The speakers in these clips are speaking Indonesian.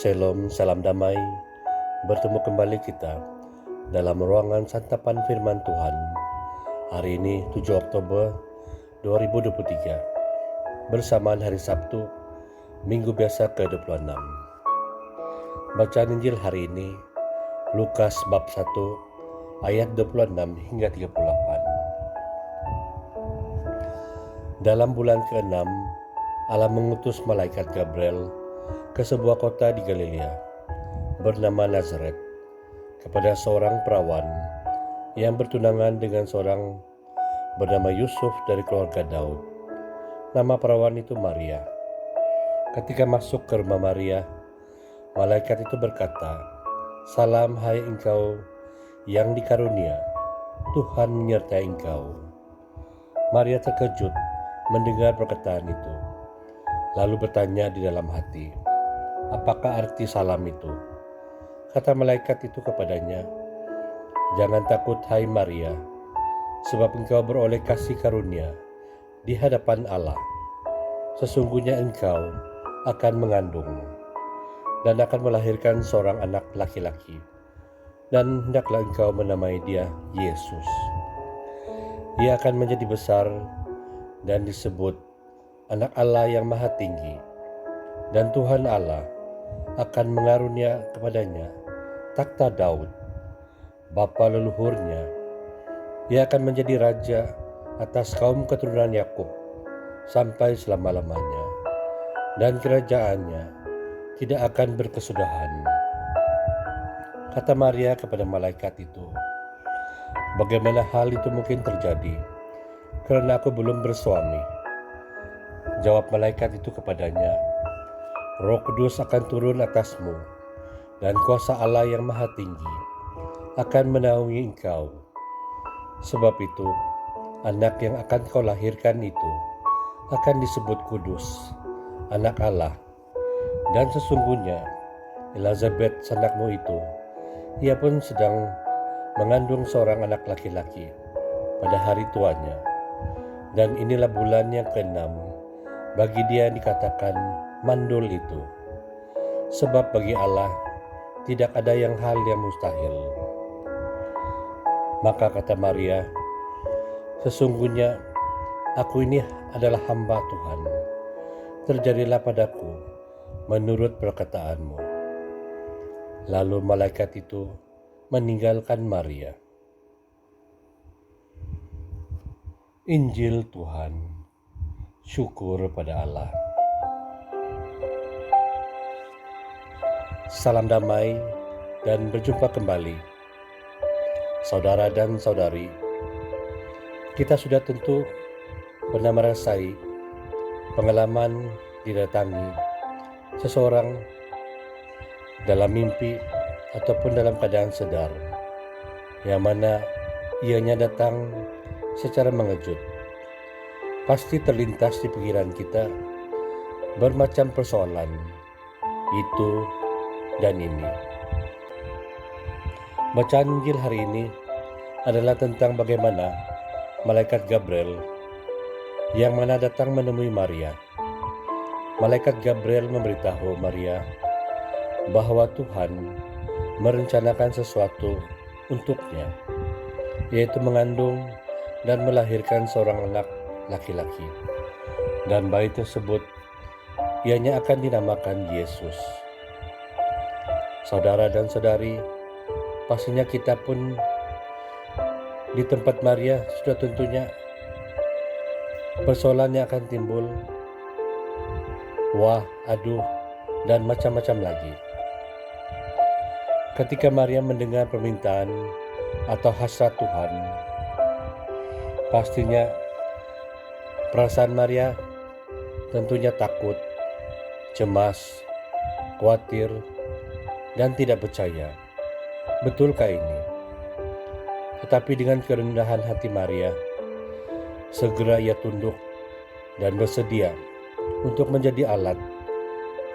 Shalom, salam damai. Bertemu kembali kita dalam ruangan santapan firman Tuhan. Hari ini 7 Oktober 2023, bersamaan hari Sabtu, Minggu biasa ke-26. Bacaan Injil hari ini, Lukas bab 1, ayat 26 hingga 38. Dalam bulan ke-6, Allah mengutus malaikat Gabriel ke sebuah kota di Galilea bernama Nazaret kepada seorang perawan yang bertunangan dengan seorang bernama Yusuf dari keluarga Daud. Nama perawan itu Maria. Ketika masuk ke rumah Maria, malaikat itu berkata, "Salam hai engkau yang dikarunia, Tuhan menyertai engkau." Maria terkejut mendengar perkataan itu, lalu bertanya di dalam hati, "Apakah arti salam itu?" Kata malaikat itu kepadanya, "Jangan takut hai Maria, sebab engkau beroleh kasih karunia di hadapan Allah. Sesungguhnya engkau akan mengandung dan akan melahirkan seorang anak laki-laki, dan hendaklah engkau menamai dia Yesus. Ia akan menjadi besar dan disebut Anak Allah yang Maha Tinggi, dan Tuhan Allah akan mengarunia kepadanya takhta Daud, bapa leluhurnya. Ia akan menjadi raja atas kaum keturunan Yakub sampai selama-lamanya, dan kerajaannya tidak akan berkesudahan." Kata Maria kepada malaikat itu, "Bagaimana hal itu mungkin terjadi, karena aku belum bersuami?" Jawab malaikat itu kepadanya, "Roh Kudus akan turun atasmu, dan kuasa Allah yang Maha Tinggi akan menaungi engkau. Sebab itu, anak yang akan kau lahirkan itu akan disebut kudus, Anak Allah. Dan sesungguhnya, Elizabeth sanakmu itu, ia pun sedang mengandung seorang anak laki-laki pada hari tuanya. Dan inilah bulan yang ke-6 bagi dia yang dikatakan mandul itu. Sebab bagi Allah tidak ada hal yang mustahil." Maka kata Maria, "Sesungguhnya aku ini adalah hamba Tuhan. Terjadilah padaku menurut perkataanmu." Lalu malaikat itu meninggalkan Maria. Injil Tuhan. Syukur pada Allah. Salam damai dan berjumpa kembali, saudara dan saudari. Kita sudah tentu pernah merasai pengalaman didatangi seseorang dalam mimpi ataupun dalam keadaan sadar, yang mana ianya datang secara mengejut. Pasti terlintas di pikiran kita bermacam persoalan itu dan ini. Bacaan Injil hari ini adalah tentang bagaimana malaikat Gabriel yang mana datang menemui Maria. Malaikat Gabriel memberitahu Maria bahwa Tuhan merencanakan sesuatu untuknya, yaitu mengandung dan melahirkan seorang anak laki-laki, dan bayi tersebut ianya akan dinamakan Yesus. Saudara dan saudari, pastinya kita pun di tempat Maria sudah tentunya persoalannya akan timbul, wah, aduh, dan macam-macam lagi. Ketika Maria mendengar permintaan atau hasrat Tuhan, pastinya perasaan Maria tentunya takut, cemas, khawatir, dan tidak percaya. Betulkah ini? Tetapi dengan kerendahan hati Maria, segera ia tunduk dan bersedia untuk menjadi alat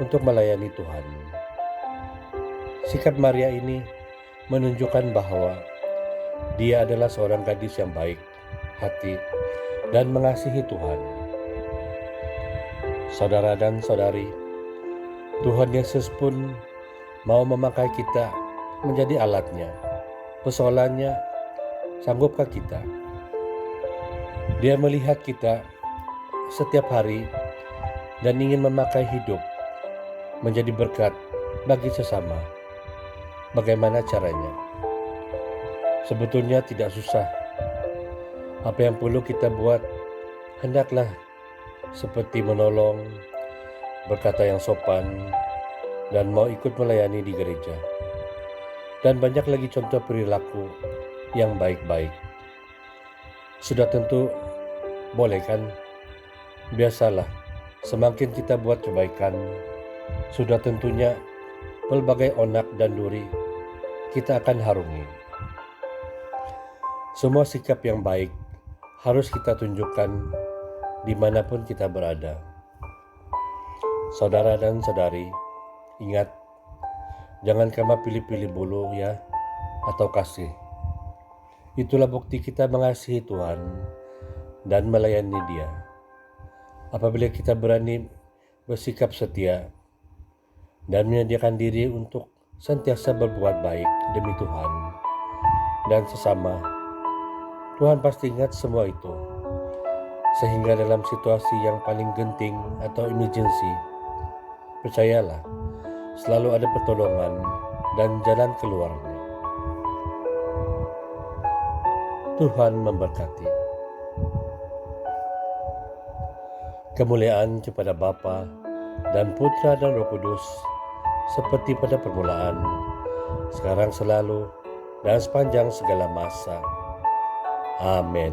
untuk melayani Tuhan. Sikap Maria ini menunjukkan bahwa dia adalah seorang gadis yang baik hati dan mengasihi Tuhan. Saudara dan saudari, Tuhan Yesus pun mau memakai kita menjadi alatnya. Persoalannya, sanggupkah kita? Dia melihat kita setiap hari dan ingin memakai hidup menjadi berkat bagi sesama. Bagaimana caranya? Sebetulnya tidak susah. Apa yang perlu kita buat, hendaklah seperti menolong, berkata yang sopan, dan mau ikut melayani di gereja. Dan banyak lagi contoh perilaku yang baik-baik. Sudah tentu boleh kan? Biasalah, semakin kita buat kebaikan, sudah tentunya pelbagai onak dan duri kita akan harungi. Semua sikap yang baik harus kita tunjukkan dimanapun kita berada. Saudara dan saudari, ingat, jangan kamu pilih-pilih bulu ya, atau kasih. Itulah bukti kita mengasihi Tuhan dan melayani Dia. Apabila kita berani bersikap setia dan menyediakan diri untuk senantiasa berbuat baik demi Tuhan dan sesama, Tuhan pasti ingat semua itu. Sehingga dalam situasi yang paling genting atau emergency, percayalah, selalu ada pertolongan dan jalan keluarnya. Tuhan memberkati. Kemuliaan kepada Bapa dan Putra dan Roh Kudus, seperti pada permulaan, sekarang selalu, dan sepanjang segala masa. Amin.